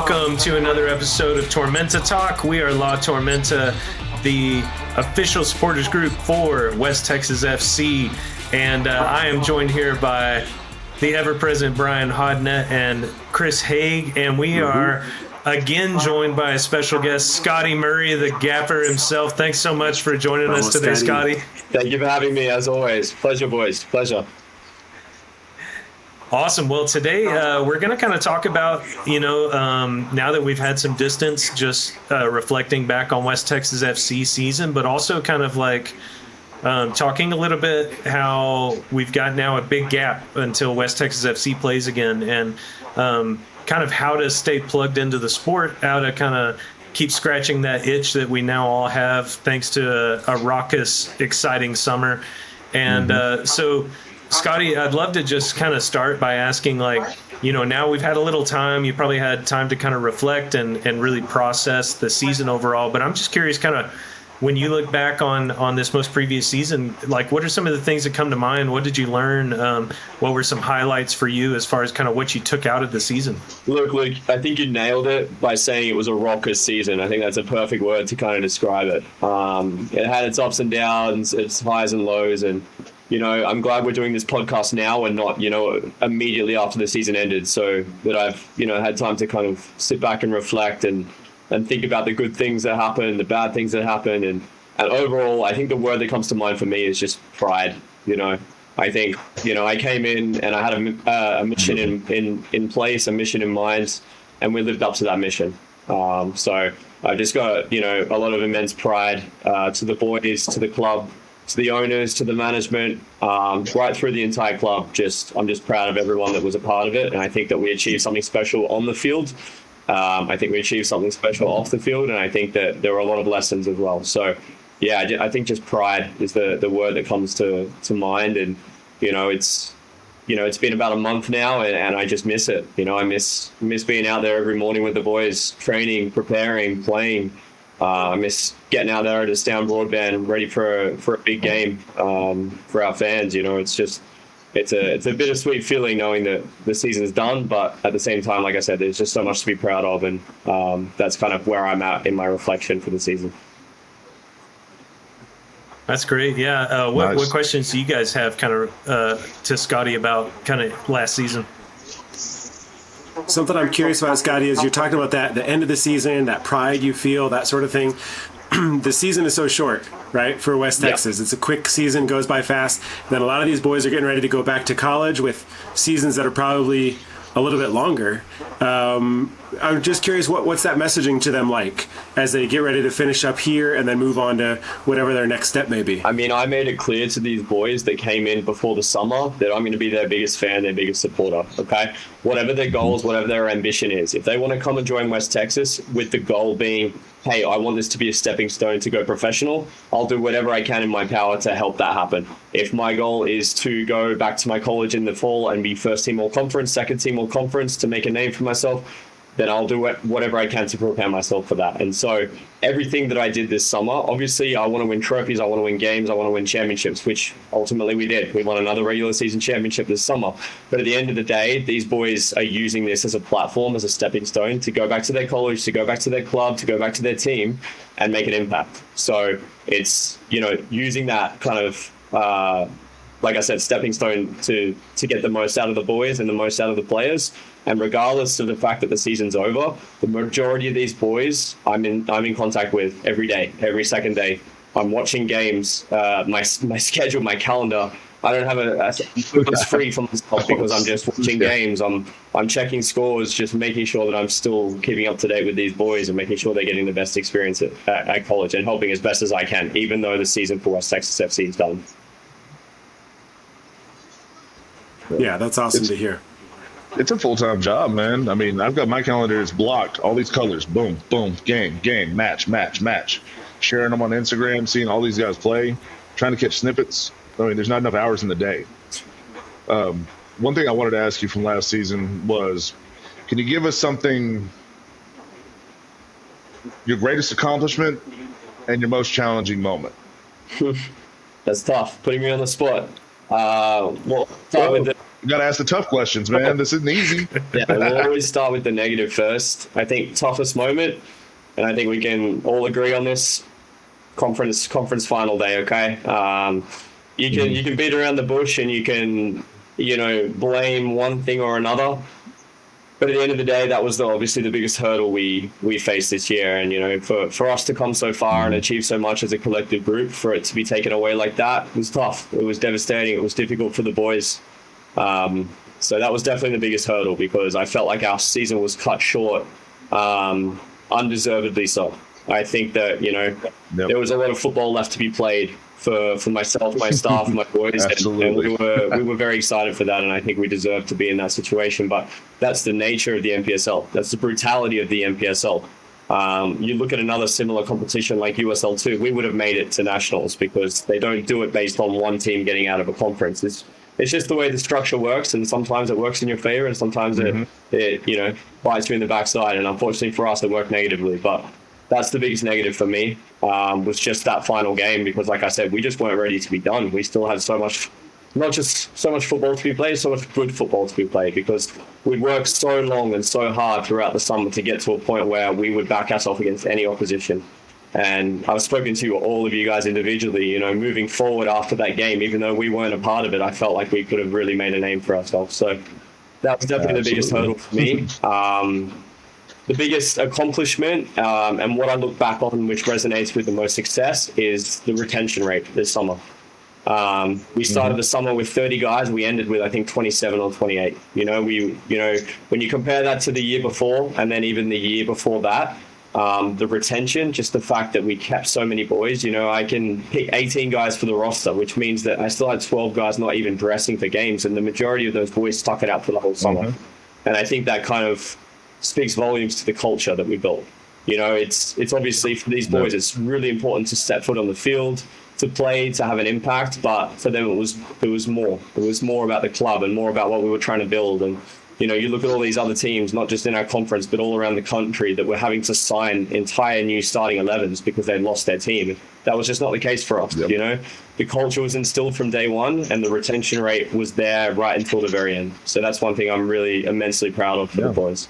welcome to another episode of Tormenta Talk. We are La Tormenta, the official supporters group for West Texas FC, and I am joined here by the ever-present Brian Hodnett and Chris Haig, and we are again joined by a special guest, Scotty Murray, the Gaffer himself. Thanks so much for joining us today, Scotty. Thank you for having me, as always. Pleasure, boys. Pleasure. Awesome. Well, today we're going to kind of talk about, now that we've had some distance, just reflecting back on West Texas FC season, but also kind of like talking a little bit how we've got now a big gap until West Texas FC plays again, and kind of how to stay plugged into the sport, how to kind of keep scratching that itch that we now all have thanks to a raucous, exciting summer. And so, Scotty, I'd love to just kind of start by asking, now we've had a little time. You probably had time to kind of reflect and really process the season overall. But I'm just curious, kind of, when you look back on this most previous season, what are some of the things that come to mind? What did you learn? What were some highlights for you as far as kind of what you took out of the season? Look, I think you nailed it by saying it was a raucous season. I think that's a perfect word to kind of describe it. It had its ups and downs, its highs and lows, and I'm glad we're doing this podcast now and not, immediately after the season ended, so that I've, had time to kind of sit back and reflect and think about the good things that happen, the bad things that happen. And overall, I think the word that comes to mind for me is just pride. I think, I came in and I had a mission in place, a mission in mind, and we lived up to that mission. So I've just got, a lot of immense pride to the boys, to the club, to the owners, to the management, right through the entire club. I'm just proud of everyone that was a part of it. And I think that we achieved something special on the field. I think we achieved something special off the field. And I think that there were a lot of lessons as well. So, yeah, I think just pride is the word that comes to mind. And, it's been about a month now and I just miss it. I miss being out there every morning with the boys, training, preparing, playing. I miss getting out there to stay on broadband, ready for a big game for our fans. It's a bittersweet feeling knowing that the season's done, but at the same time, like I said, there's just so much to be proud of, and that's kind of where I'm at in my reflection for the season. That's great. Yeah. What questions do you guys have kind of to Scotty about kind of last season? Something I'm curious about, Scotty, is you're talking about the end of the season, that pride you feel, that sort of thing. The season is so short, right, for West Texas. It's a quick season, goes by fast. Then a lot of these boys are getting ready to go back to college with seasons that are probably a little bit longer. I'm just curious, what's that messaging to them like as they get ready to finish up here and then move on to whatever their next step may be? I mean, I made it clear to these boys that came in before the summer that I'm going to be their biggest fan, their biggest supporter, okay? Whatever their goals, whatever their ambition is. If they want to come and join West Texas with the goal being, hey, I want this to be a stepping stone to go professional, I'll do whatever I can in my power to help that happen. If my goal is to go back to my college in the fall and be first team all conference, second team all conference to make a name for myself, then I'll do whatever I can to prepare myself for that. And so everything that I did this summer, obviously I want to win trophies, I want to win games, I want to win championships, which ultimately we did. We won another regular season championship this summer. But at the end of the day, these boys are using this as a platform, as a stepping stone to go back to their college, to go back to their club, to go back to their team and make an impact. So it's, using that kind of, like I said, stepping stone to get the most out of the boys and the most out of the players. And regardless of the fact that the season's over, the majority of these boys I'm in contact with every day, every second day. I'm watching games, my schedule, my calendar. I don't have it's free from this because I'm just watching games. I'm checking scores, just making sure that I'm still keeping up to date with these boys and making sure they're getting the best experience at college and helping as best as I can, even though the season for West Texas FC is done. Yeah, that's awesome to hear. It's a full-time job, man. I mean, I've got my calendar is blocked. All these colors, boom, boom, game, match. Sharing them on Instagram, seeing all these guys play, trying to catch snippets. I mean, there's not enough hours in the day. One thing I wanted to ask you from last season was, can you give us something, your greatest accomplishment and your most challenging moment? That's tough, putting me on the spot. We'll start with You got to ask the tough questions, man. This isn't easy. Yeah, we'll always start with the negative first. I think toughest moment, and I think we can all agree on this, conference final day, okay? You can beat around the bush and you can, blame one thing or another. But at the end of the day, that was obviously the biggest hurdle we faced this year. And, for us to come so far and achieve so much as a collective group, for it to be taken away like that was tough. It was devastating. It was difficult for the boys. So that was definitely the biggest hurdle, because I felt like our season was cut short, undeservedly so. I think that, there was a lot of football left to be played for myself, my staff, my boys, and we were very excited for that, and I think we deserve to be in that situation. But that's the nature of the NPSL. That's the brutality of the NPSL. You look at another similar competition like USL 2, we would have made it to nationals, because they don't do it based on one team getting out of a conference. It's just the way the structure works, and sometimes it works in your favor, and sometimes it bites you in the backside. And unfortunately for us, it worked negatively. But that's the biggest negative for me, was just that final game, because like I said, we just weren't ready to be done. We still had so much, not just so much football to be played, so much good football to be played, because we'd worked so long and so hard throughout the summer to get to a point where we would back ourselves against any opposition. And I've spoken to all of you guys individually, moving forward after that game, even though we weren't a part of it, I felt like we could have really made a name for ourselves. So that was definitely the biggest hurdle for me. The biggest accomplishment, and what I look back on, which resonates with the most success, is the retention rate this summer. We started the summer with 30 guys. We ended with, I think, 27 or 28. When you compare that to the year before, and then even the year before that, the retention, just the fact that we kept so many boys, I can pick 18 guys for the roster, which means that I still had 12 guys not even dressing for games, and the majority of those boys stuck it out for the whole summer. And I think that kind of speaks volumes to the culture that we built. It's obviously, for these boys, it's really important to step foot on the field, to play, to have an impact, but for them it was more. It was more about the club and more about what we were trying to build. And you look at all these other teams, not just in our conference, but all around the country, that were having to sign entire new starting 11s because they lost their team. That was just not the case for us. The culture was instilled from day one, and the retention rate was there right until the very end. So that's one thing I'm really immensely proud of for the boys.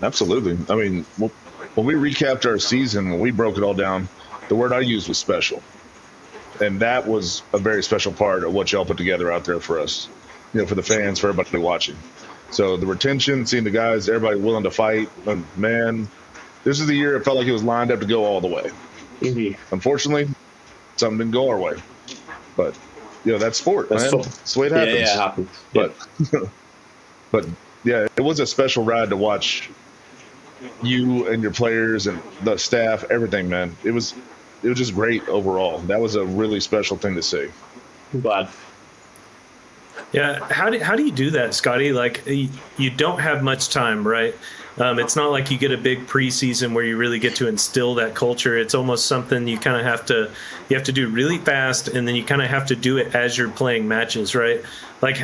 Absolutely. I mean, when we recapped our season, when we broke it all down, the word I used was special. And that was a very special part of what y'all put together out there for us, for the fans, for everybody watching. So the retention, seeing the guys, everybody willing to fight, and man, this is the year it felt like it was lined up to go all the way. Unfortunately, something didn't go our way. But, that's sport, man. That's the way it happens. Yeah, it happens. But yeah, it was a special ride to watch you and your players and the staff, everything, man. It was just great overall. That was a really special thing to see. I'm glad. Yeah, how do you do that, Scotty? Like, you don't have much time, right? It's not like you get a big preseason where you really get to instill that culture. It's almost something you kind of have to do really fast, and then you kind of have to do it as you're playing matches, right? Like,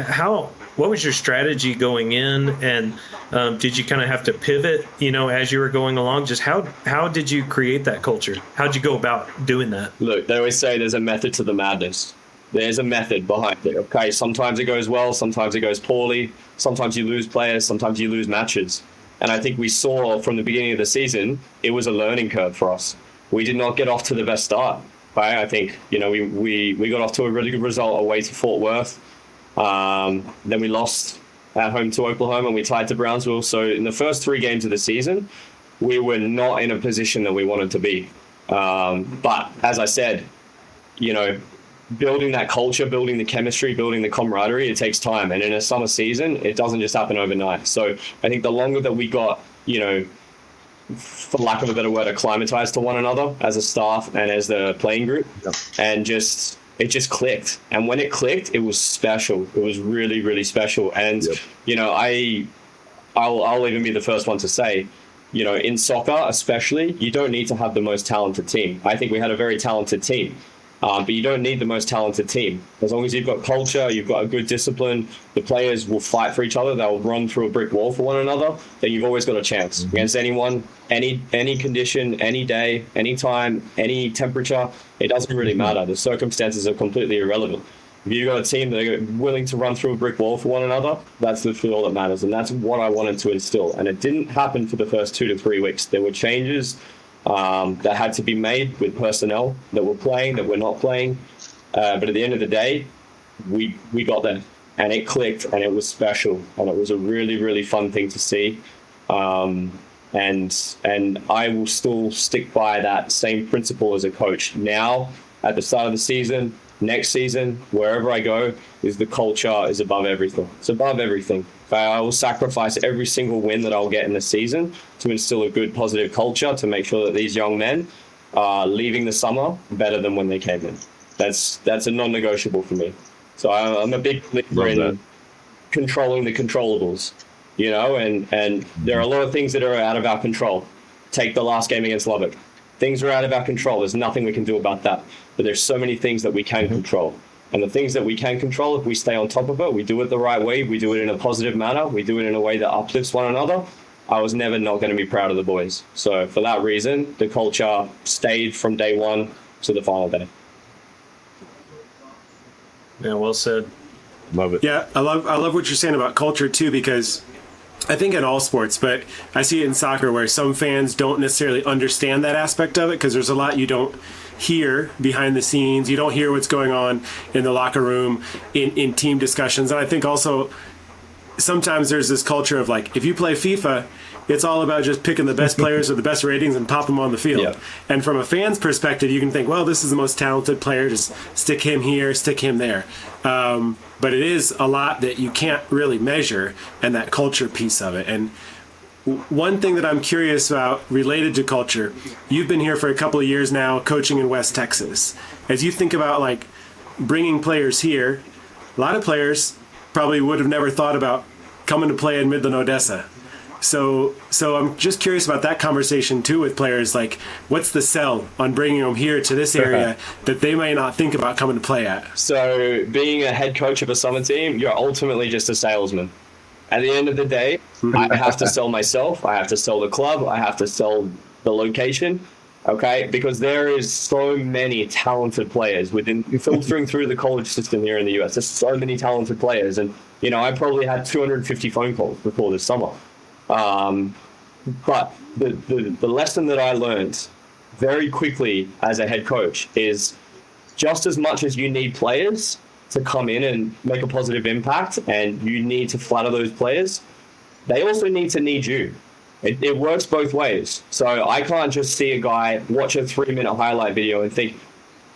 what was your strategy going in, and did you kind of have to pivot, as you were going along? Just how did you create that culture? How'd you go about doing that? Look, they always say there's a method to the madness. There's a method behind it, okay? Sometimes it goes well, sometimes it goes poorly, sometimes you lose players, sometimes you lose matches. And I think we saw from the beginning of the season, it was a learning curve for us. We did not get off to the best start, right? I think, we got off to a really good result away to Fort Worth. Then we lost at home to Oklahoma, and we tied to Brownsville. So in the first 3 games of the season, we were not in a position that we wanted to be. But as I said, building that culture, building the chemistry, building the camaraderie, it takes time. And in a summer season, it doesn't just happen overnight. So I think the longer that we got, for lack of a better word, acclimatized to one another as a staff and as the playing group, and it just clicked. And when it clicked, it was special. It was really, really special. And, I'll even be the first one to say, in soccer especially, you don't need to have the most talented team. I think we had a very talented team. But you don't need the most talented team. As long as you've got culture, you've got a good discipline, the players will fight for each other, they'll run through a brick wall for one another, then you've always got a chance against anyone, any condition, any day, any time, any temperature. It doesn't really matter. The circumstances are completely irrelevant. If you've got a team that are willing to run through a brick wall for one another, that's literally all that matters. And that's what I wanted to instill. And it didn't happen for the first 2 to 3 weeks. There were changes that had to be made with personnel that were playing, that were not playing. But at the end of the day, we got there. And it clicked, and it was special. And it was a really, really fun thing to see. And I will still stick by that same principle as a coach. Now, at the start of the season, next season, wherever I go, is the culture is above everything. It's above everything. I will sacrifice every single win that I'll get in the season to instill a good, positive culture to make sure that these young men are leaving the summer better than when they came in. That's a non-negotiable for me. So I'm a big believer in controlling the controllables, you know, and there are a lot of things that are out of our control. Take the last game against Lubbock. Things are out of our control. There's nothing we can do about that. But there's so many things that we can control. And the things that we can control, if we stay on top of it, we do it the right way, we do it in a positive manner, we do it in a way that uplifts one another, I was never not going to be proud of the boys. So for that reason, the culture stayed from day one to the final day. Yeah, well said. Love it. Yeah, I love what you're saying about culture too, because I think in all sports, but I see it in soccer where some fans don't necessarily understand that aspect of it because there's a lot you don't hear behind the scenes. You don't hear what's going on in the locker room, in team discussions. And I think also sometimes there's this culture of like, if you play FIFA, it's all about just picking the best players with the best ratings and pop them on the field. Yeah. And from a fan's perspective, you can think, well, this is the most talented player. Just stick him here, stick him there. But it is a lot that you can't really measure, and that culture piece of it. And one thing that I'm curious about related to culture, you've been here for a couple of years now coaching in West Texas. As you think about like bringing players here, a lot of players probably would have never thought about coming to play in Midland, Odessa. So I'm just curious about that conversation too with players. Like, what's the sell on bringing them here to this area that they may not think about coming to play at? So being a head coach of a summer team, you're ultimately just a salesman. At the end of the day, I have to sell myself. I have to sell the club. I have to sell the location. Okay, because there is so many talented players within filtering through the college system here in the US. There's so many talented players, and you know, I probably had 250 phone calls before this summer. But the lesson that I learned very quickly as a head coach is just as much as you need players to come in and make a positive impact, and you need to flatter those players, they also need you. It works both ways. So I can't just see a guy watch a 3-minute highlight video and think,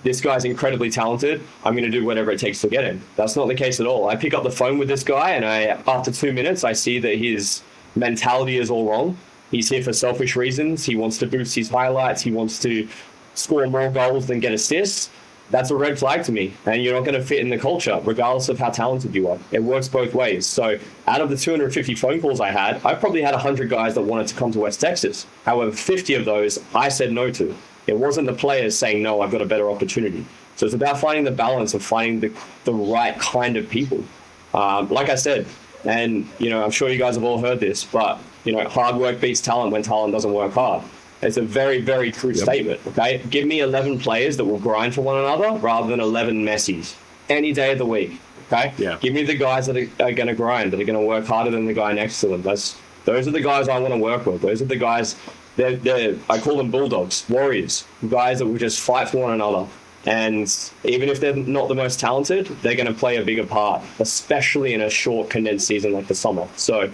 this guy's incredibly talented, I'm going to do whatever it takes to get him. That's not the case at all. I pick up the phone with this guy, and after 2 minutes, I see that his mentality is all wrong. He's here for selfish reasons. He wants to boost his highlights. He wants to score more goals than get assists. That's a red flag to me. And you're not going to fit in the culture, regardless of how talented you are. It works both ways. So out of the 250 phone calls I had, I probably had 100 guys that wanted to come to West Texas. However, 50 of those I said no to. It wasn't the players saying, no, I've got a better opportunity. So it's about finding the balance of finding the right kind of people. Like I said, and you know, I'm sure you guys have all heard this, but you know, hard work beats talent when talent doesn't work hard. It's a very, very true statement. Okay, give me 11 players that will grind for one another rather than 11 Messis any day of the week. Okay, give me the guys that are going to grind, that are going to work harder than the guy next to them. Those are the guys I want to work with. Those are the guys. I call them bulldogs, warriors, guys that will just fight for one another. And even if they're not the most talented, they're going to play a bigger part, especially in a short, condensed season like the summer. So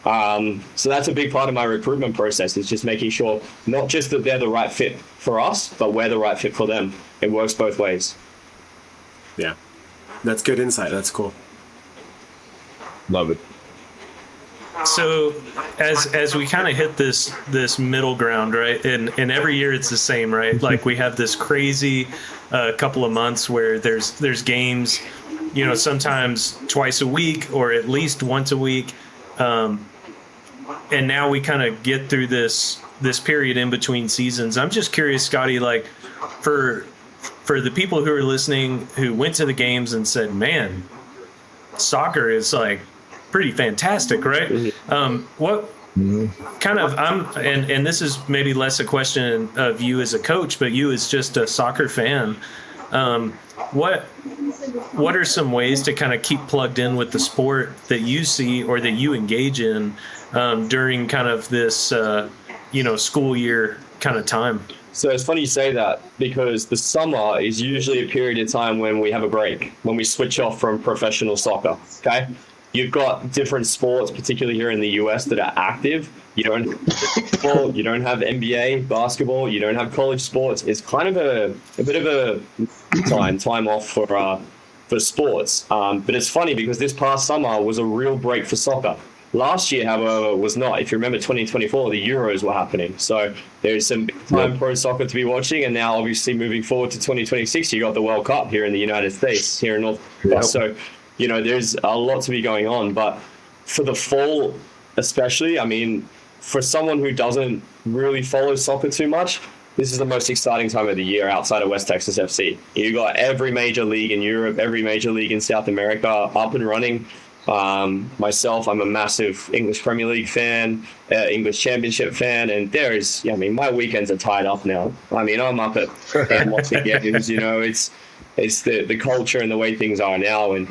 that's a big part of my recruitment process, is just making sure not just that they're the right fit for us, but we're the right fit for them. It works both ways. Yeah, that's good insight. That's cool. Love it. So as we kind of hit this middle ground, right? And every year it's the same, right? Like we have this crazy couple of months where there's games, you know, sometimes twice a week or at least once a week. And now we kind of get through this period in between seasons. I'm just curious, Scotty, like for the people who are listening who went to the games and said, man, soccer is like pretty fantastic, right? What kind of, and this is maybe less a question of you as a coach, but you as just a soccer fan, What are some ways to kind of keep plugged in with the sport that you see or that you engage in during kind of this school year kind of time? So it's funny you say that, because the summer is usually a period of time when we have a break, when we switch off from professional soccer. Okay, you've got different sports, particularly here in the US, that are active. You don't have football, you don't have NBA, basketball, you don't have college sports. It's kind of a bit of a time off for sports. But it's funny because this past summer was a real break for soccer. Last year, however, was not. If you remember 2024, the Euros were happening. So there's some big-time pro soccer to be watching. And now, obviously, moving forward to 2026, you got the World Cup here in the United States, here in North America. So, there's a lot to be going on. But for the fall especially, I mean, for someone who doesn't really follow soccer too much, this is the most exciting time of the year outside of West Texas FC. You got every major league in Europe, every major league in South America up and running. Myself, I'm a massive English Premier League fan, English Championship fan, and my weekends are tied up now. I mean, I'm up at watching games. It's the culture and the way things are now, and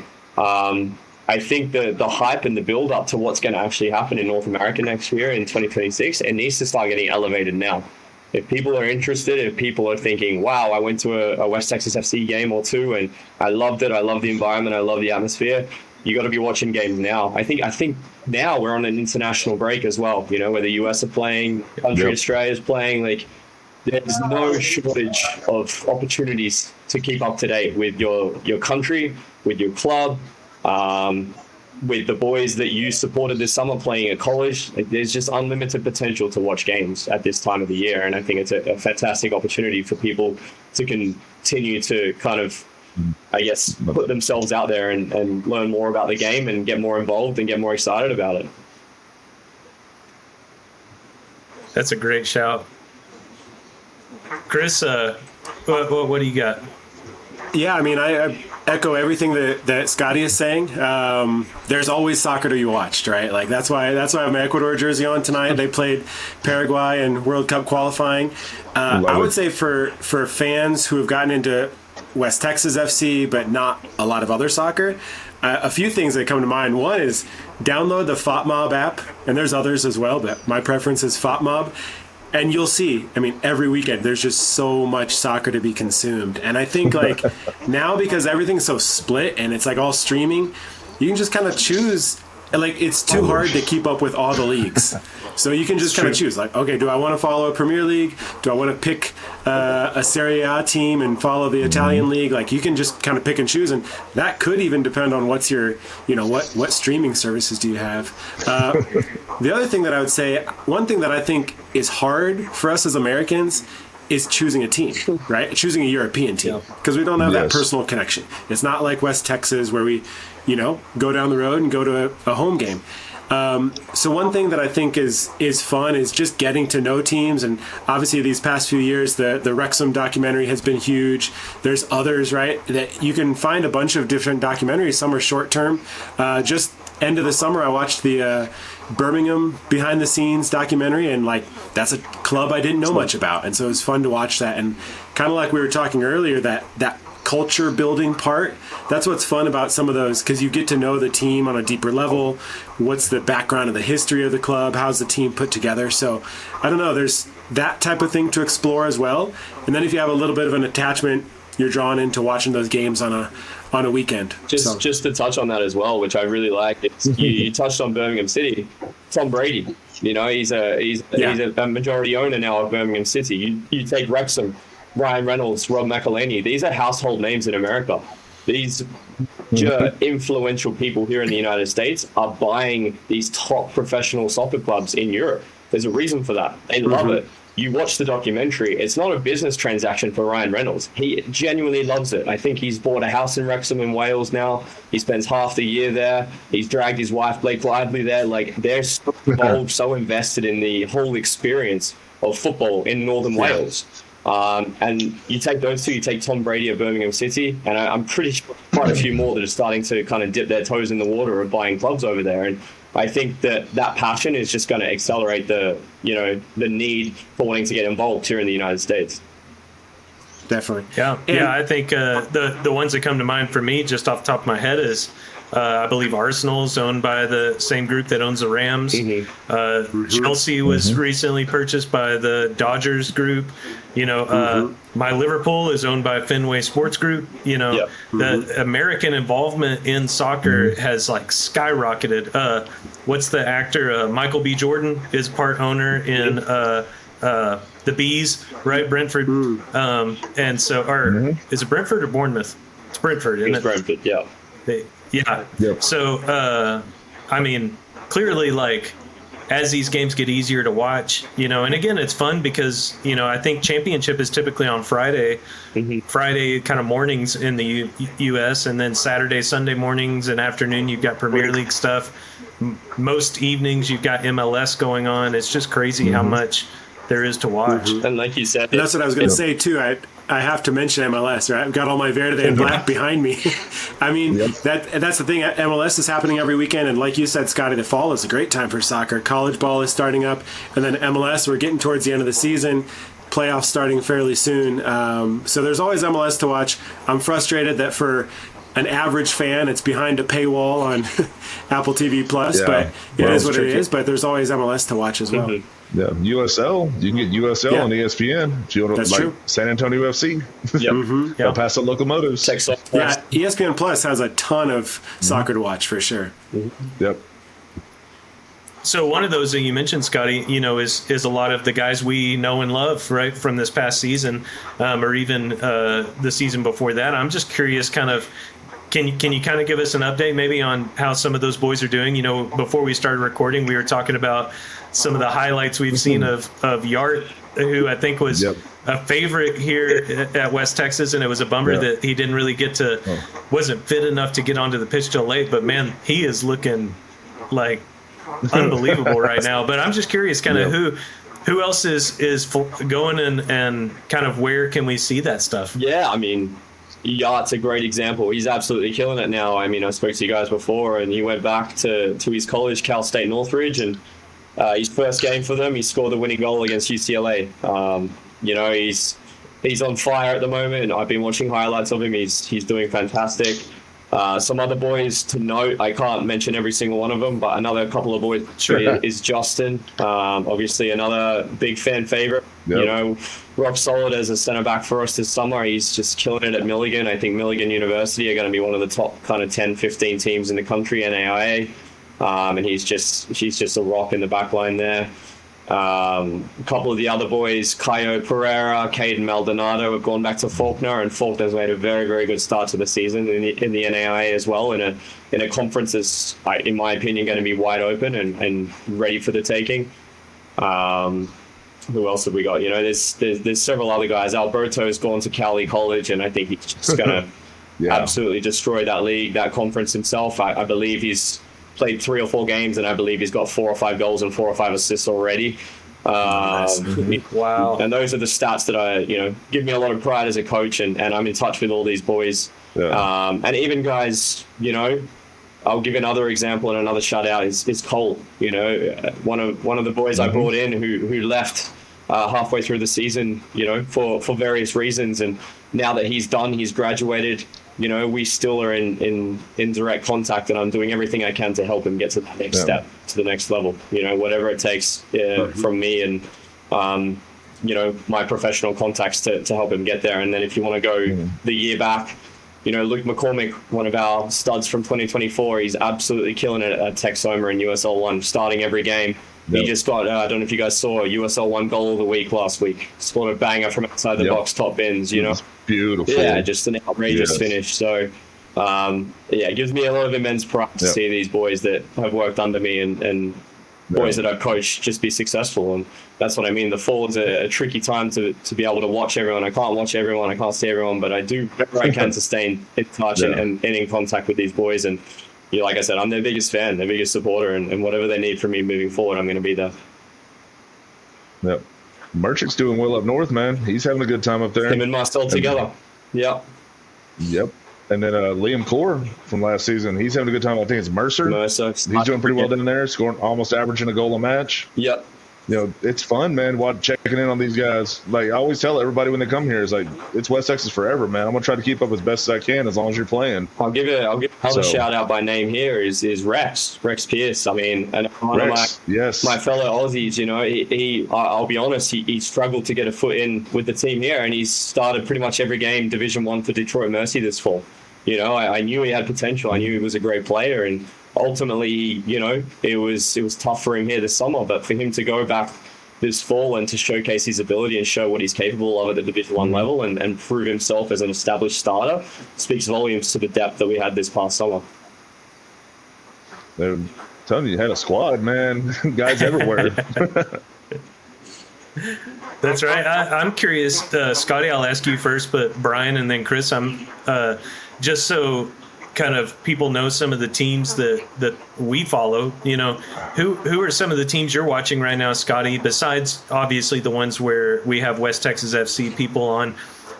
I think the hype and the build up to what's going to actually happen in North America next year in 2026, it needs to start getting elevated now. If people are interested, if people are thinking, wow, I went to a West Texas FC game or two and I loved it, I love the environment, I love the atmosphere, you got to be watching games now. I think now we're on an international break as well, where the US are playing, country Australia is playing. Like, there's no shortage of opportunities to keep up to date with your country, with your club, with the boys that you supported this summer playing at college. Like, there's just unlimited potential to watch games at this time of the year. And I think it's a fantastic opportunity for people to continue to kind of, I guess, put themselves out there and learn more about the game and get more involved and get more excited about it. That's a great shout. Chris, what do you got? Yeah, I mean, I echo everything that Scotty is saying. There's always soccer to be watched, right? Like that's why I have my Ecuador jersey on tonight. They played Paraguay in World Cup qualifying. I would say for fans who have gotten into West Texas FC, but not a lot of other soccer, a few things that come to mind. One is download the FOTMob app, and there's others as well, but my preference is FOTMob. And you'll see, I mean, every weekend there's just so much soccer to be consumed. And I think like now, because everything's so split and it's like all streaming, you can just kind of choose. Like, it's too hard to keep up with all the leagues. So you can just kind of choose, like, okay, do I want to follow a Premier League? Do I want to pick a Serie A team and follow the Italian league? Like, you can just kind of pick and choose, and that could even depend on what's your, what streaming services do you have. The other thing that I would say, one thing that I think is hard for us as Americans is choosing a team, right? Choosing a European team, because we don't have that personal connection. It's not like West Texas where we, go down the road and go to a home game. So one thing that I think is fun is just getting to know teams. And obviously these past few years, the Wrexham documentary has been huge. There's others, right, that you can find a bunch of different documentaries. Some are short term. Just end of the summer, I watched the Birmingham behind the scenes documentary, and like that's a club I didn't know much about. And so it was fun to watch that. And kind of like we were talking earlier, that culture building part, that's what's fun about some of those, because you get to know the team on a deeper level. What's the background of the history of the club? How's the team put together? So I don't know, there's that type of thing to explore as well. And then if you have a little bit of an attachment, you're drawn into watching those games on a weekend. Just to touch on that as well, which I really like, you touched on Birmingham City. Tom Brady, he's a majority owner now of Birmingham City. You take Wrexham, Ryan Reynolds, Rob McElhenney. These are household names in America. These influential people here in the United States are buying these top professional soccer clubs in Europe. There's a reason for that. They love it. You watch the documentary. It's not a business transaction for Ryan Reynolds. He genuinely loves it. I think he's bought a house in Wrexham in Wales now. He spends half the year there. He's dragged his wife, Blake Lively, there. Like, they're so involved, so invested in the whole experience of football in Northern Wales. And you take those two, you take Tom Brady of Birmingham City, and I'm pretty sure quite a few more that are starting to kind of dip their toes in the water of buying clubs over there. And I think that passion is just going to accelerate the need for wanting to get involved here in the United States. definitely. Yeah, And- yeah. I think the ones that come to mind for me, just off the top of my head, is I believe Arsenal is owned by the same group that owns the Rams. Chelsea was recently purchased by the Dodgers group. My Liverpool is owned by Fenway Sports Group. The American involvement in soccer has like skyrocketed. What's the actor? Michael B. Jordan is part owner in the Bees, right? Brentford. And so, is it Brentford or Bournemouth? It's Brentford, isn't it? Brentford, yeah. Yeah. Yep. So, I mean, clearly, like, as these games get easier to watch, and again, it's fun because, I think championship is typically on Friday kind of mornings in the U.S., and then Saturday, Sunday mornings and afternoon, you've got Premier League stuff. Most evenings, you've got MLS going on. It's just crazy how much there is to watch. And like you said, And that's what I was going to say too. I have to mention MLS, right? I've got all my Verde and Black behind me. I mean, that's the thing. MLS is happening every weekend, and like you said, Scotty, the fall is a great time for soccer. College ball is starting up, and then MLS, we're getting towards the end of the season. Playoffs starting fairly soon. So there's always MLS to watch. I'm frustrated that for an average fan, it's behind a paywall on Apple TV Plus, but it is what it is. But there's always MLS to watch as well. Yeah, USL. You can get USL on ESPN if you want to, That's like true. San Antonio FC. El Paso Locomotives. Yeah, ESPN Plus has a ton of soccer to watch for sure. Yep. So one of those that you mentioned, Scotty, is a lot of the guys we know and love, right, from this past season, or even the season before that. I'm just curious, kind of, can you kind of give us an update maybe on how some of those boys are doing? Before we started recording, we were talking about some of the highlights we've seen of Yart, who I think was a favorite here at West Texas, and it was a bummer that he didn't really get to, wasn't fit enough to get onto the pitch till late. But man, he is looking like unbelievable right now. But I'm just curious, kind of who else is going and kind of where can we see that stuff? Yeah, I mean, Yart's a great example. He's absolutely killing it now. I mean, I spoke to you guys before, and he went back to his college, Cal State Northridge, and his first game for them, he scored the winning goal against UCLA. He's on fire at the moment. I've been watching highlights of him. He's doing fantastic. Some other boys to note, I can't mention every single one of them, but another couple of boys is Justin. Obviously, another big fan favorite. Rock solid as a center back for us this summer. He's just killing it at Milligan. I think Milligan University are going to be one of the top kind of 10, 15 teams in the country, NAIA. And he's just a rock in the back line there. A couple of the other boys, Caio Pereira, Caden Maldonado, have gone back to Faulkner, and Faulkner's made a very, very good start to the season in the NAIA as well, in a conference that's, in my opinion, going to be wide open and ready for the taking. Who else have we got? There's several other guys. Alberto's gone to Cali College, and I think he's just going to absolutely destroy that league, that conference himself. I believe he's played 3 or 4 games, and I believe he's got 4 or 5 goals and 4 or 5 assists already. Wow. And those are the stats that give me a lot of pride as a coach, and I'm in touch with all these boys. And even guys, I'll give another example and another shout out is Cole. One of the boys I brought in who left halfway through the season, for various reasons, and now that he's done, he's graduated. We still are in direct contact, and I'm doing everything I can to help him get to the next step, to the next level. Whatever it takes from me and my professional contacts to help him get there. And then if you want to go the year back, Luke McCormick, one of our studs from 2024, he's absolutely killing it at Texoma in USL 1, starting every game. He just got, I don't know if you guys saw, USL 1 goal of the week last week. Scored a banger from outside the box, top bins, Beautiful. Yeah, just an outrageous finish. So, it gives me a lot of immense pride to see these boys that have worked under me and boys that I've coached just be successful. And that's what I mean. The fall is a tricky time to be able to watch everyone. I can't watch everyone. I can't see everyone, but I do whatever I can to stay in touch and in contact with these boys. And like I said, I'm their biggest fan, their biggest supporter, and whatever they need from me moving forward, I'm going to be there. Yep. Merchant's doing well up north, man. He's having a good time up there. Him and Marcel together. Yep. And then Liam Core from last season, he's having a good time. I think it's Mercer. He's doing pretty well down there, scoring almost averaging a goal a match. Yep. it's fun, man. Checking in on these guys. Like I always tell everybody when they come here, is like it's West Texas forever, man. I'm gonna try to keep up as best as I can as long as you're playing. I'll give another shout out by name here is Rex Pierce. I mean, and one of my fellow Aussies. I'll be honest, he struggled to get a foot in with the team here, and he's started pretty much every game Division 1 for Detroit Mercy this fall. I knew he had potential. I knew he was a great player, and ultimately, it was tough for him here this summer, but for him to go back this fall and to showcase his ability and show what he's capable of at the Division 1 level and prove himself as an established starter speaks volumes to the depth that we had this past summer. They're telling you had a squad, man. Guys everywhere. That's right. I'm curious, Scotty, I'll ask you first, but Brian and then Chris, I'm just so kind of people know some of the teams that we follow. Who are some of the teams you're watching right now, Scotty, besides obviously the ones where we have West Texas FC people on,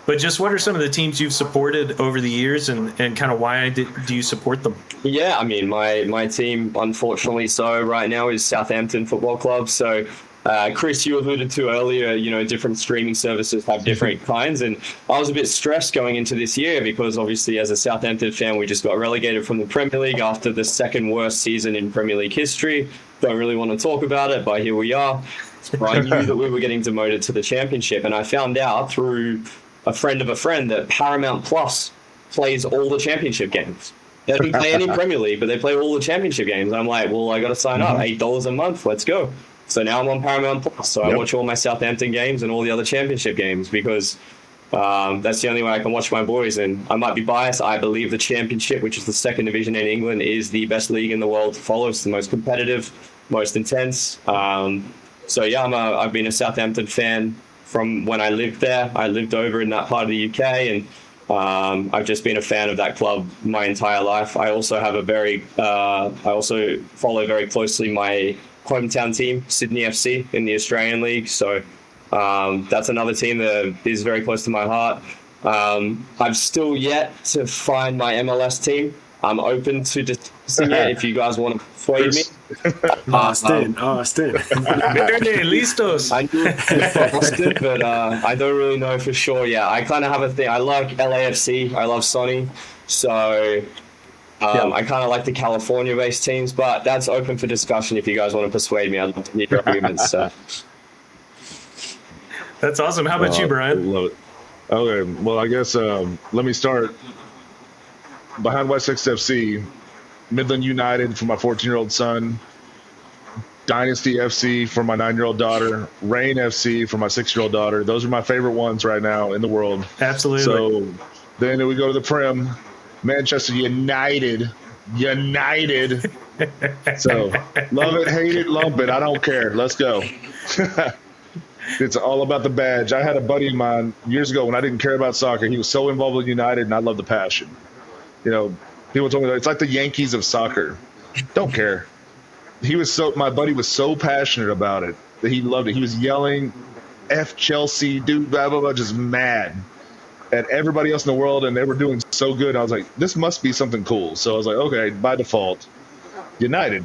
but just what are some of the teams you've supported over the years and kind of why do you support them? Yeah, I mean, my team, unfortunately, so right now is Southampton Football Club. So Chris, you alluded to earlier, different streaming services have different kinds. And I was a bit stressed going into this year because obviously as a Southampton fan, we just got relegated from the Premier League after the second worst season in Premier League history. Don't really want to talk about it, but here we are. So I knew that we were getting demoted to the Championship. And I found out through a friend of a friend that Paramount Plus plays all the Championship games. They don't play any Premier League, but they play all the Championship games. I'm like, well, I got to sign up, $8 a month. Let's go. So now I'm on Paramount Plus. So I watch all my Southampton games and all the other Championship games because that's the only way I can watch my boys. And I might be biased. I believe the Championship, which is the second division in England, is the best league in the world to follow. It's the most competitive, most intense. So yeah, I've been a Southampton fan from when I lived there. I lived over in that part of the UK, and I've just been a fan of that club my entire life. I also have I also follow very closely my hometown team, Sydney FC, in the Australian League. So that's another team that is very close to my heart. I've still yet to find my MLS team. I'm open to discussing it if you guys want to persuade me. Austin. Hey, listos. I knew it for Austin, but I don't really know for sure yet. I kind of have a thing. I like LAFC. I love Sonny. So I kind of like the California-based teams, but that's open for discussion if you guys want to persuade me. I'd love to hear your arguments. So. That's awesome. How about you, Brian? Love it. Okay, well, I guess let me start. Behind West Texas FC, Midland United for my 14-year-old son, Dynasty FC for my 9-year-old daughter, Reign FC for my 6-year-old daughter. Those are my favorite ones right now in the world. Absolutely. So then we go to the Prem, Manchester United. So love it, hate it, lump it. I don't care. Let's go. It's all about the badge. I had a buddy of mine years ago when I didn't care about soccer. He was so involved with United, and I love the passion. People told me that it's like the Yankees of soccer. Don't care. My buddy was so passionate about it that he loved it. He was yelling, F Chelsea, dude, blah, blah, blah, just mad at everybody else in the world, and they were doing so good. I was like, this must be something cool. So I was like, okay, by default, United.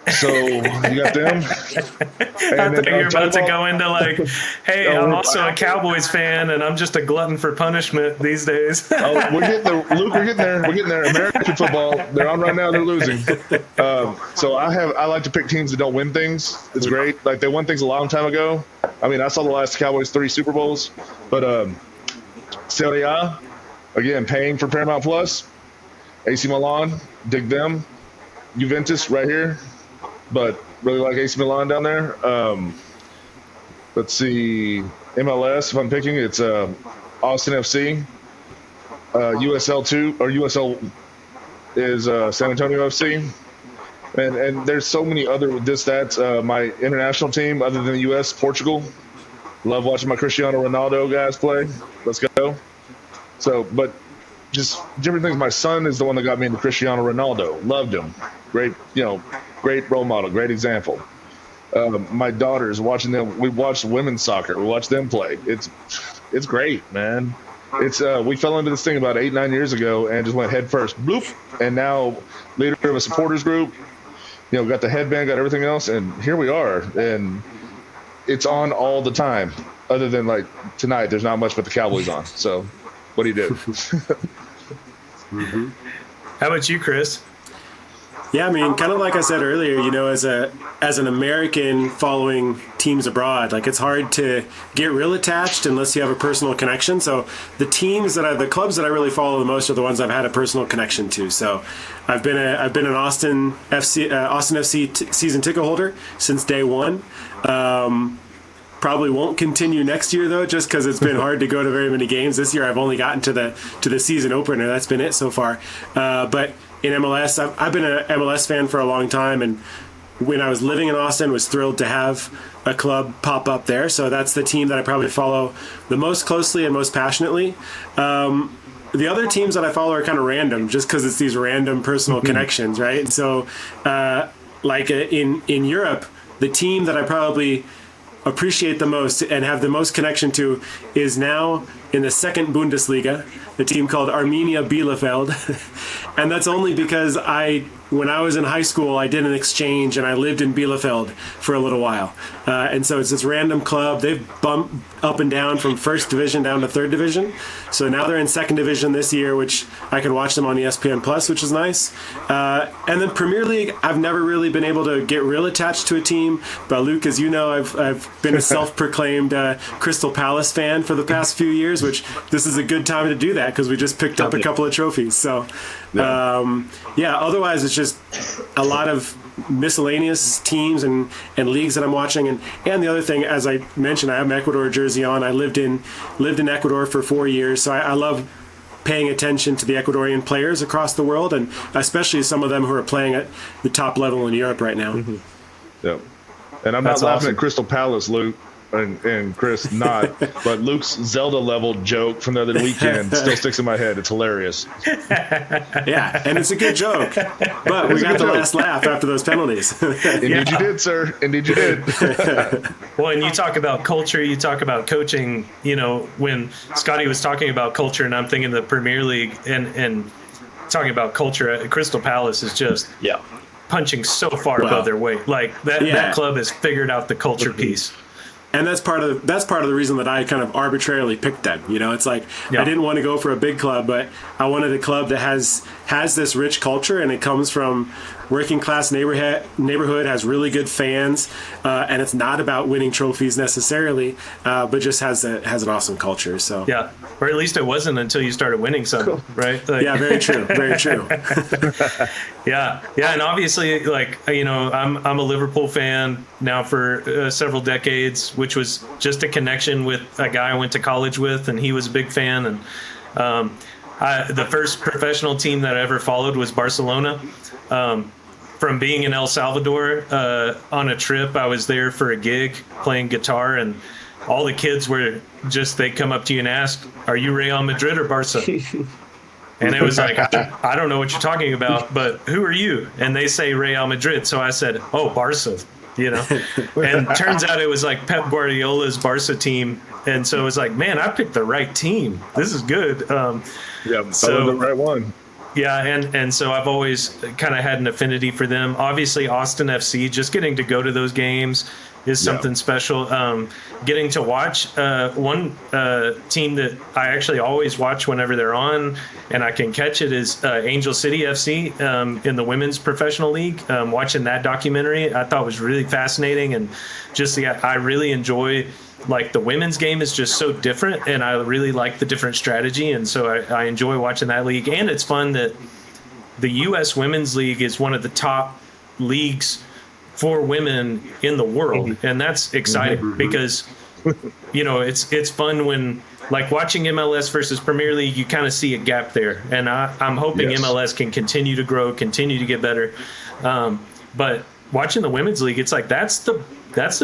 So you got them. I thought you were about to go into like, hey, I'm also a Cowboys fan, and I'm just a glutton for punishment these days. We're getting there, Luke. We're getting there. American football, they're on right now. They're losing. So I like to pick teams that don't win things. It's great. Like they won things a long time ago. I mean, I saw the last Cowboys 3 Super Bowls, but Serie A, again, paying for Paramount Plus. AC Milan, dig them. Juventus right here. But really like AC Milan down there. Let's see, MLS. If I'm picking, it's Austin FC. USL2 or USL is San Antonio FC. And there's so many other that's my international team other than the US, Portugal. Love watching my Cristiano Ronaldo guys play. Let's go. So, but just different things. My son is the one that got me into Cristiano Ronaldo. Loved him. Great, great role model, great example. My daughters watching them. We watched women's soccer. We watched them play. It's great, man. It's we fell into this thing about 8-9 years ago and just went head first, bloop. And now leader of a supporters group. got the headband, got everything else, and here we are. And it's on all the time. Other than like tonight, there's not much but the Cowboys on. So, what do you do? How about you, Chris? Yeah, I mean, kind of like I said earlier, as an American following teams abroad, like it's hard to get real attached unless you have a personal connection. So the clubs that I really follow the most are the ones I've had a personal connection to. So I've been an Austin FC season ticket holder since day one. Probably won't continue next year though, just because it's been hard to go to very many games. This year I've only gotten to the season opener. That's been it so far. But in MLS, I've been an MLS fan for a long time, and when I was living in Austin, was thrilled to have a club pop up there. So that's the team that I probably follow the most closely and most passionately. The other teams that I follow are kind of random, just because it's these random personal connections, right? And so, in Europe, the team that I probably appreciate the most and have the most connection to is now in the second Bundesliga, a team called Arminia Bielefeld. And that's only because when I was in high school, I did an exchange and I lived in Bielefeld for a little while. And so it's this random club. They've bumped up and down from first division down to third division. So now they're in second division this year, which I can watch them on ESPN Plus, which is nice. And then Premier League, I've never really been able to get real attached to a team. But Luke, as you know, I've been a self-proclaimed Crystal Palace fan for the past few years, which this is a good time to do that because we just picked up a couple of trophies. So, otherwise it's just a lot of miscellaneous teams and leagues that I'm watching. And the other thing, as I mentioned, I have an Ecuador jersey on. I lived in Ecuador for 4 years, so I love paying attention to the Ecuadorian players across the world, and especially some of them who are playing at the top level in Europe right now. Yeah. And I'm not laughing at Crystal Palace, Luke. And Chris not, but Luke's Zelda level joke from the other weekend still sticks in my head. It's hilarious. Yeah, and it's a good joke. But we got the last laugh after those penalties. Indeed you did, sir. Indeed you did. Well, and you talk about culture, you talk about coaching, when Scotty was talking about culture, and I'm thinking the Premier League and talking about culture, Crystal Palace is just punching so far above their weight. Like that club has figured out the culture piece. And that's part of the reason that I kind of arbitrarily picked them. It's like I didn't want to go for a big club, but I wanted a club that has this rich culture, and it comes from working class neighborhood, has really good fans, and it's not about winning trophies necessarily, but just has an awesome culture. So or at least it wasn't until you started winning something, right? Like, very true, very true. And obviously, I'm a Liverpool fan now for several decades, which was just a connection with a guy I went to college with, and he was a big fan. And the first professional team that I ever followed was Barcelona. From being in El Salvador on a trip, I was there for a gig playing guitar, and all the kids were they'd come up to you and ask, "Are you Real Madrid or Barca?" And it was like, I don't know what you're talking about, but who are you? And they say Real Madrid. So I said, "Oh, Barca." And turns out it was like Pep Guardiola's Barca team. And so it was like, man, I picked the right team. This is good. So the right one. Yeah, and so I've always kind of had an affinity for them. Obviously, Austin FC, just getting to go to those games is something special. Getting to watch one team that I actually always watch whenever they're on, and I can catch it, is Angel City FC in the Women's Professional League. Watching that documentary, I thought was really fascinating, and I really enjoy. Like the women's game is just so different, and I really like the different strategy, and so I enjoy watching that league. And it's fun that the U.S. Women's League is one of the top leagues for women in the world, and that's exciting because it's fun when, like, watching MLS versus Premier League, you kind of see a gap there, and I'm hoping MLS can continue to grow, continue to get better. But watching the women's league, it's like that's the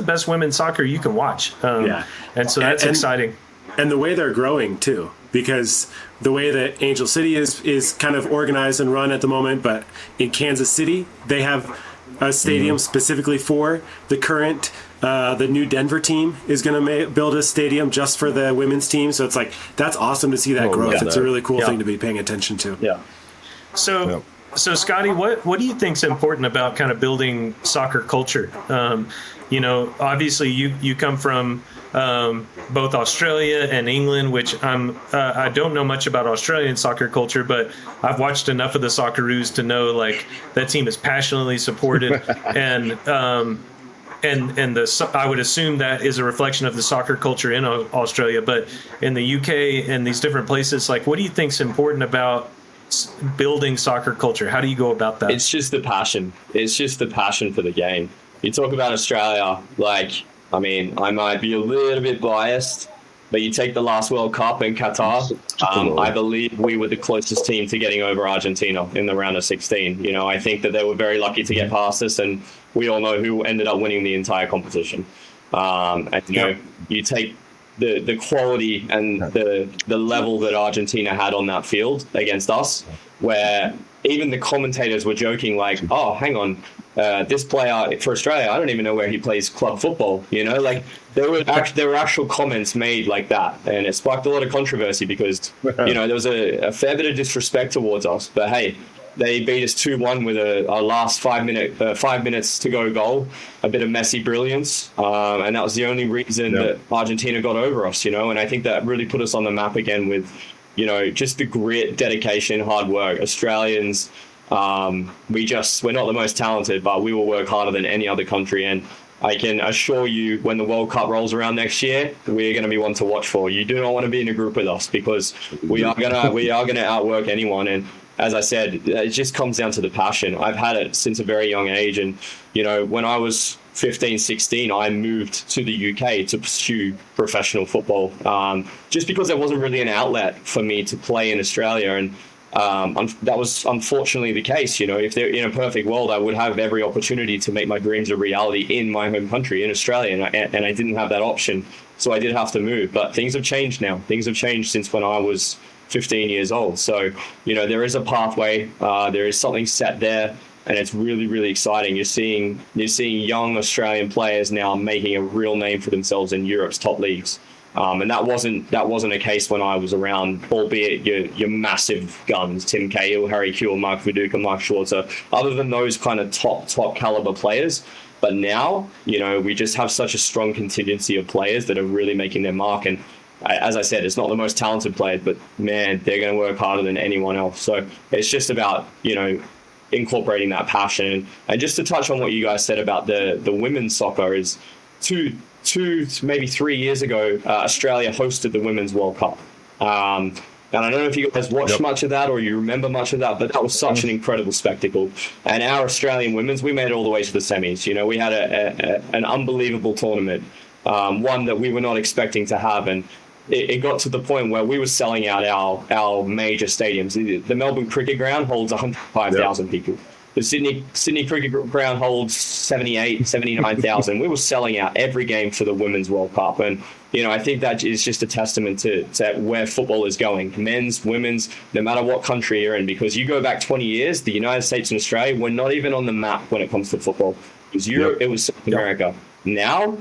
best women's soccer you can watch. And so that's exciting. And the way they're growing too, because the way that Angel City is kind of organized and run at the moment, but in Kansas City, they have a stadium specifically for the current, the new Denver team is going to build a stadium just for the women's team. So it's like, that's awesome to see that growth. It's a really cool thing to be paying attention to. So So Scotty, what do you think's important about kind of building soccer culture? Obviously you come from both Australia and England, which I don't know much about Australian soccer culture, but I've watched enough of the Socceroos to know like that team is passionately supported, and I would assume that is a reflection of the soccer culture in Australia. But in the UK and these different places, like, what do you think's important about building soccer culture? How do you go about that? It's just the passion. It's just the passion for the game. You talk about Australia, I might be a little bit biased, but you take the last World Cup in Qatar, I believe we were the closest team to getting over Argentina in the round of 16. I think that they were very lucky to get past us, and we all know who ended up winning the entire competition. You take the quality and the level that Argentina had on that field against us, where even the commentators were joking like, oh, hang on, this player for Australia, I don't even know where he plays club football. There were actual comments made like that, and it sparked a lot of controversy because there was a fair bit of disrespect towards us. But hey, they beat us 2-1 with a last 5 minutes to go goal, a bit of Messi brilliance, and that was the only reason that Argentina got over us. And I think that really put us on the map again with just the grit, dedication, hard work. Australians, we're not the most talented, but we will work harder than any other country. And I can assure you, when the World Cup rolls around next year, we're going to be one to watch for. You do not want to be in a group with us because we are gonna outwork anyone. And as I said, it just comes down to the passion. I've had it since a very young age. And, when I was 15, 16, I moved to the UK to pursue professional football, just because there wasn't really an outlet for me to play in Australia. And that was unfortunately the case. If they're in a perfect world, I would have every opportunity to make my dreams a reality in my home country, in Australia. And I didn't have that option. So I did have to move. But things have changed now. Things have changed since when I was 15 years old. So, there is a pathway. There is something set there. And it's really, really exciting. You're seeing young Australian players now making a real name for themselves in Europe's top leagues. And that wasn't a case when I was around, albeit your massive guns, Tim Cahill, Harry Kewell, Mark Viduka, Mark Schwarzer, other than those kind of top caliber players. But now, we just have such a strong contingency of players that are really making their mark. And as I said, it's not the most talented players, but man, they're going to work harder than anyone else. So it's just about, incorporating that passion. And just to touch on what you guys said about the women's soccer is two, maybe 3 years ago, Australia hosted the Women's World Cup. And I don't know if you guys watched much of that or you remember much of that, but that was such an incredible spectacle. And our Australian women's, we made it all the way to the semis. We had an unbelievable tournament, one that we were not expecting to have. And it got to the point where we were selling out our major stadiums. The Melbourne Cricket Ground holds 105,000 people. The Sydney Cricket Ground holds 79,000. We were selling out every game for the Women's World Cup. And, I think that is just a testament to where football is going. Men's, women's, no matter what country you're in. Because you go back 20 years, the United States and Australia were not even on the map when it comes to football. It was Europe, it was South America. Now,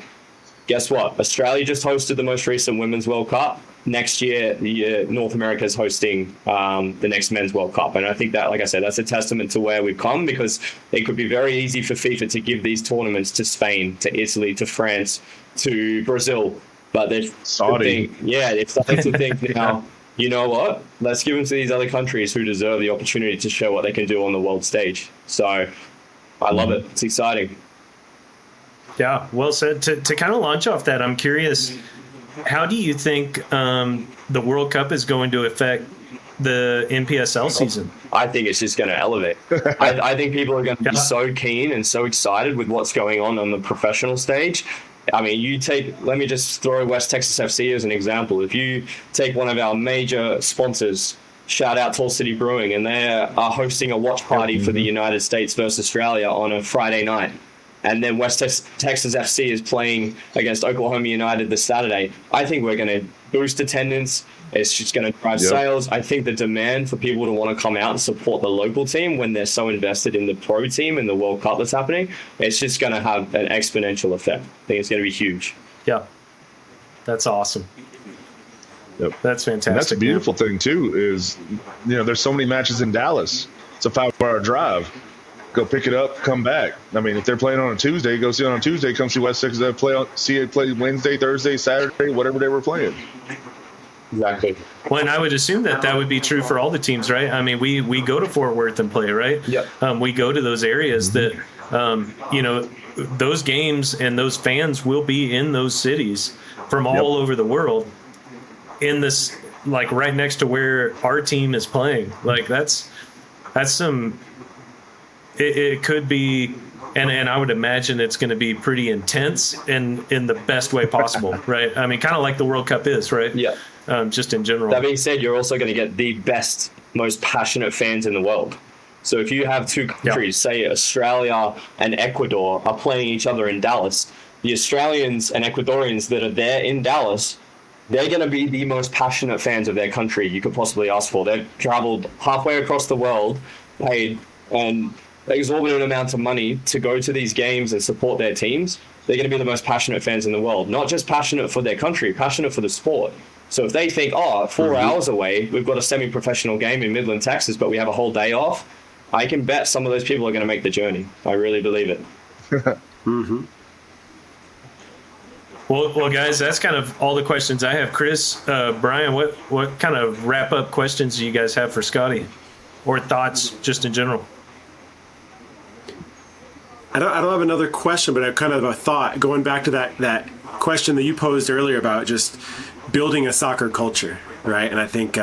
guess what? Australia just hosted the most recent Women's World Cup. Next year, North America is hosting the next Men's World Cup. And I think that, like I said, that's a testament to where we've come, because it could be very easy for FIFA to give these tournaments to Spain, to Italy, to France, to Brazil. But they're starting to think now, you know what? Let's give them to these other countries who deserve the opportunity to show what they can do on the world stage. So I love it. It's exciting. Yeah, well said. To kind of launch off that, I'm curious, how do you think the World Cup is going to affect the NPSL season? I think it's just going to elevate. I think people are going to be so keen and so excited with what's going on the professional stage. I mean, let me just throw West Texas FC as an example. If you take one of our major sponsors, shout out Tall City Brewing, and they are hosting a watch party for the United States versus Australia on a Friday night. And then West Texas FC is playing against Oklahoma United this Saturday. I think we're going to boost attendance. It's just going to drive sales. I think the demand for people to want to come out and support the local team when they're so invested in the pro team and the World Cup that's happening, it's just going to have an exponential effect. I think it's going to be huge. Yeah, that's awesome. Yep. That's fantastic. And that's a beautiful thing too, is, there's so many matches in Dallas. It's a 5-hour drive. Go pick it up, come back. I mean, if they're playing on a Tuesday, go see it on a Tuesday. Come see West Texas see it play Wednesday, Thursday, Saturday, whatever they were playing. Exactly. Well, and I would assume that would be true for all the teams, right? I mean, we go to Fort Worth and play, right? Yep. We go to those areas that, those games and those fans will be in those cities from all over the world in this, like right next to where our team is playing. Like that's some, it could be, and I would imagine it's going to be pretty intense in the best way possible, right? I mean, kind of like the World Cup is, right? Yeah. Just in general. That being said, you're also going to get the best, most passionate fans in the world. So if you have two countries, say Australia and Ecuador, are playing each other in Dallas, the Australians and Ecuadorians that are there in Dallas, they're going to be the most passionate fans of their country you could possibly ask for. They've traveled halfway across the world, paid an exorbitant amount of money to go to these games and support their teams. They're going to be the most passionate fans in the world. Not just passionate for their country, passionate for the sport. So if they think, 4 hours away, we've got a semi-professional game in Midland, Texas, but we have a whole day off, I can bet some of those people are going to make the journey. I really believe it. Well, guys, that's kind of all the questions I have. Chris, Brian, what kind of wrap-up questions do you guys have for Scotty, or thoughts just in general? I don't have another question, but I have kind of a thought going back to that question that you posed earlier about just building a soccer culture, right? And I think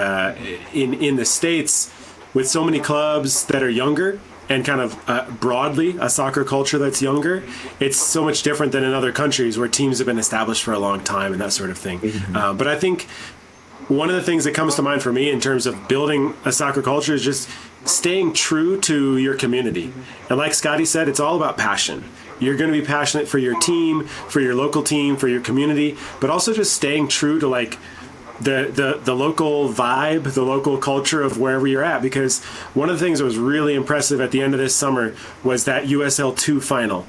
in the States, with so many clubs that are younger and kind of broadly a soccer culture that's younger, it's so much different than in other countries where teams have been established for a long time and that sort of thing. But I think one of the things that comes to mind for me in terms of building a soccer culture is just staying true to your community. And like Scotty said, it's all about passion. You're going to be passionate for your team, for your local team, for your community, but also just staying true to like the local vibe, the local culture of wherever you're at. Because one of the things that was really impressive at the end of this summer was that USL 2 final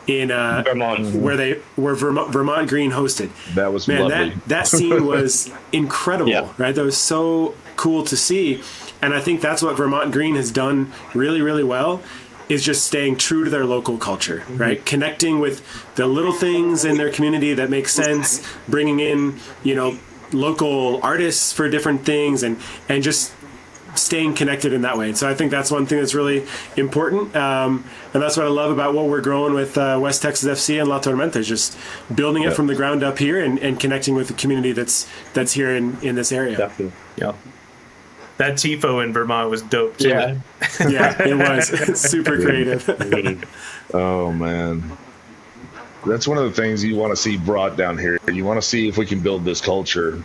in Vermont, where Vermont Green hosted. That was lovely. That scene was incredible, right? That was so cool to see. And I think that's what Vermont Green has done really, really well, is just staying true to their local culture, right? Connecting with the little things in their community that make sense, bringing in, local artists for different things and just staying connected in that way. And so I think that's one thing that's really important. And that's what I love about what we're growing with West Texas FC and La Tormenta, is just building it from the ground up here and connecting with the community that's here in this area. Definitely. Yeah. That TIFO in Vermont was dope too. Yeah, it was super creative. Oh man, that's one of the things you want to see brought down here. You want to see if we can build this culture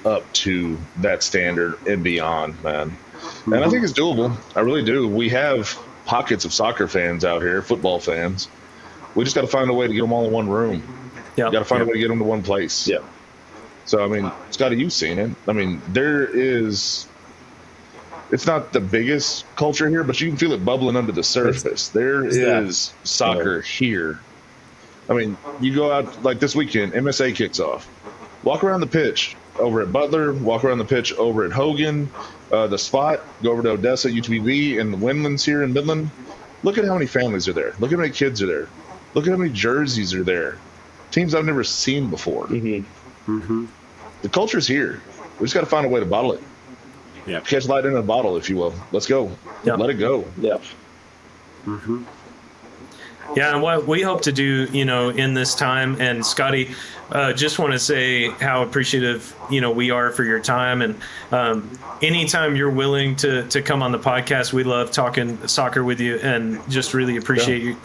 up to that standard and beyond, man. And I think it's doable. I really do. We have pockets of soccer fans out here, football fans. We just got to find a way to get them all in one room. Yeah, got to find a way to get them to one place. Yeah. So I mean, Scotty, you've seen it. I mean, it's not the biggest culture here, but you can feel it bubbling under the surface. There is soccer here. I mean, you go out like this weekend, MSA kicks off. Walk around the pitch over at Butler, walk around the pitch over at Hogan, the Spot, go over to Odessa, UTV, and the Windlands here in Midland. Look at how many families are there. Look at how many kids are there. Look at how many jerseys are there. Teams I've never seen before. The culture's here. We just got to find a way to bottle it. Yeah. Catch light in a bottle, if you will. Let's go. Yeah. Let it go. Yeah. Yeah, and what we hope to do, in this time, and Scotty, just want to say how appreciative, we are for your time. And anytime you're willing to come on the podcast, we love talking soccer with you, and just really appreciate you,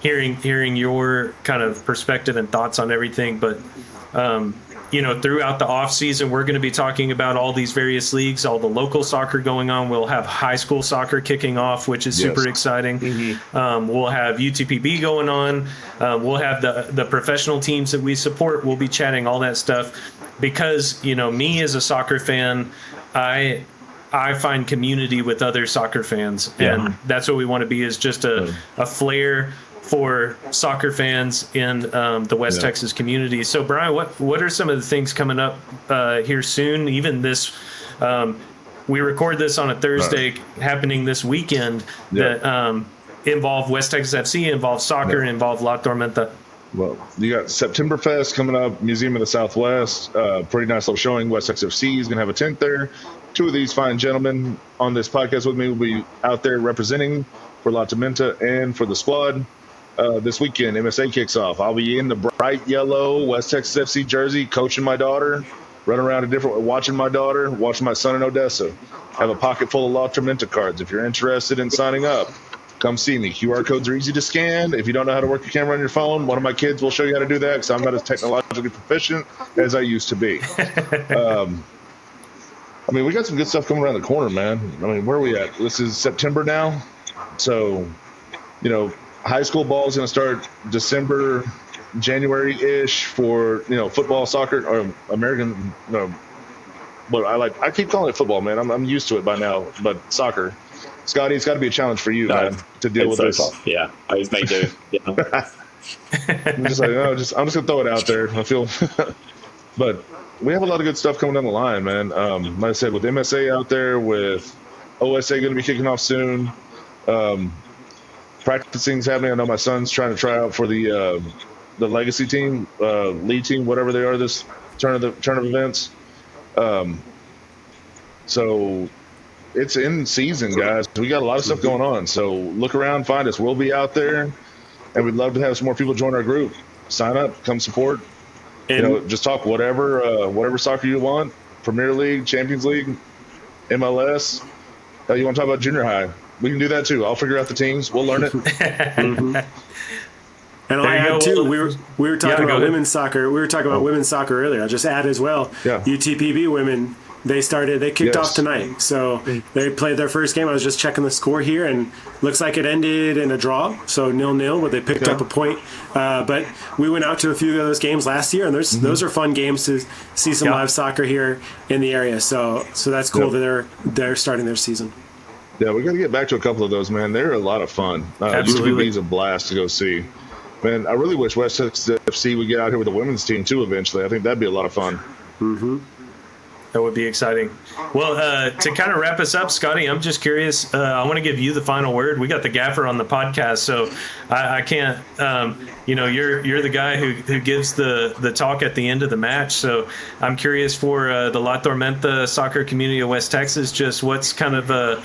hearing your kind of perspective and thoughts on everything. But throughout the off season, we're going to be talking about all these various leagues, all the local soccer going on. We'll have high school soccer kicking off, which is super exciting. We'll have UTPB going on. We'll have the professional teams that we support. We'll be chatting all that stuff because, me as a soccer fan, I find community with other soccer fans. And that's what we want to be, is just a flair for soccer fans in the West Texas community. So, Brian, what are some of the things coming up here soon? Even this we record this on a Thursday, happening this weekend, that involve West Texas FC, involve soccer, and involve La Tormenta. Well, you got September Fest coming up, Museum of the Southwest. Pretty nice little showing. West Texas FC is going to have a tent there. Two of these fine gentlemen on this podcast with me will be out there representing for La Tormenta and for the squad. This weekend, MSA kicks off. I'll be in the bright yellow West Texas FC jersey, coaching my daughter, running around watching my daughter, watching my son in Odessa. I have a pocket full of La Tormenta cards. If you're interested in signing up, come see me. QR codes are easy to scan. If you don't know how to work your camera on your phone, one of my kids will show you how to do that, because I'm not as technologically proficient as I used to be. I mean, we got some good stuff coming around the corner, man. I mean, where are we at? This is September now. So, you know, high school ball is going to start December, January-ish for, you know, football, soccer, or American, but I keep calling it football, man. I'm used to it by now, but soccer. Scotty, it's got to be a challenge for you, man, to deal with this. Tough. Yeah, I just may do. Yeah. I'm just like, I'm just gonna throw it out there. I feel, but we have a lot of good stuff coming down the line, man. Like I said, with MSA out there, with OSA going to be kicking off soon. Practicing's happening. I know my son's trying to try out for the legacy team, lead team, whatever they are, this turn of events. So it's in season, guys. We got a lot of stuff going on. So look around, find us. We'll be out there, and we'd love to have some more people join our group. Sign up, come support. Just talk whatever soccer you want. Premier League, Champions League, MLS. You want to talk about junior high? We can do that too. I'll figure out the teams. We'll learn it. And I'll add too. We were talking about women's soccer. We were talking about women's soccer earlier. I'll just add as well. Yeah. UTPB women. They kicked off tonight. So they played their first game. I was just checking the score here, and looks like it ended in a draw. So 0-0, but they picked up a point. But we went out to a few of those games last year, and those are fun games to see some live soccer here in the area. So that's cool that they're starting their season. Yeah, we got to get back to a couple of those, man. They're a lot of fun. UTPB is a blast to go see. Man, I really wish West Texas FC would get out here with the women's team too eventually. I think that'd be a lot of fun. Mm-hmm. That would be exciting. Well, to kind of wrap us up, Scotty, I'm just curious. I want to give you the final word. We got the gaffer on the podcast, so I can't. You're the guy who gives the talk at the end of the match. So I'm curious for the La Tormenta soccer community of West Texas. Just what's kind of the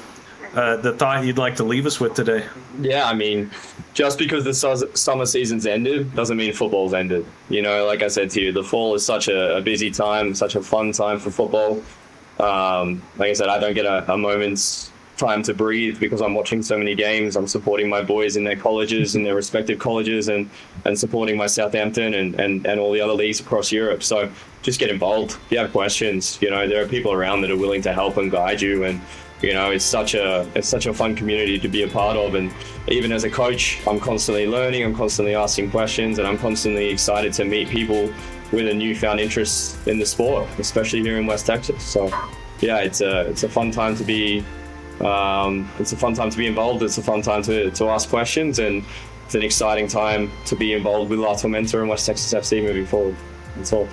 thought you'd like to leave us with today? Yeah, I mean, just because the summer season's ended doesn't mean football's ended. You know, like I said to you, the fall is such a busy time, such a fun time for football. Like I said, I don't get a moment's time to breathe because I'm watching so many games. I'm supporting my boys in their colleges, in their respective colleges, and supporting my Southampton and all the other leagues across Europe. So just get involved. If you have questions, there are people around that are willing to help and guide you. And it's such a fun community to be a part of. And even as a coach, I'm constantly learning, I'm constantly asking questions, and I'm constantly excited to meet people with a newfound interest in the sport, especially here in West Texas. So yeah, it's a fun time to be involved. It's a fun time to ask questions, and it's an exciting time to be involved with La Tormenta and West Texas FC moving forward. That's all.